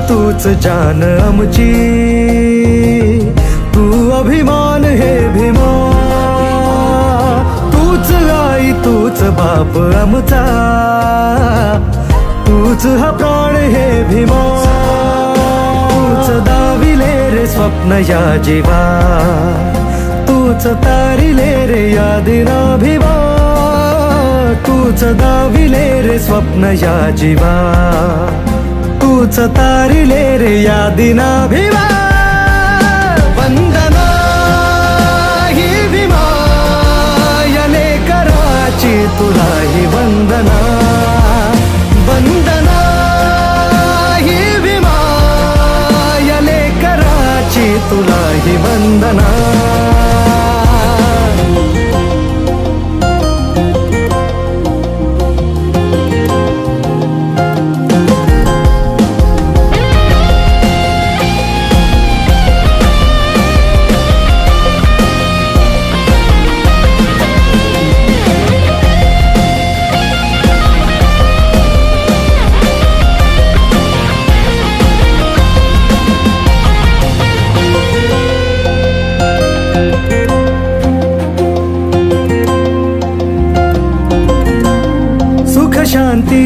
तूच जान आमची, तू अभिमान हे भीमा, तूच आई तूच बाप आमचा, तूच हा प्राण हे भीमा, तूच दाविले रे स्वप्न या जीवा, तूच तारिले रे या दिना भीमा, तूच दाविले रे स्वप्न या जीवा, तूच तारिले रे या दिना भीमा. वंदना ही भीमा या लेकराची तुला ही वंदना, वंदना ही भीमा या लेकराची तुला ही वंदना. शांती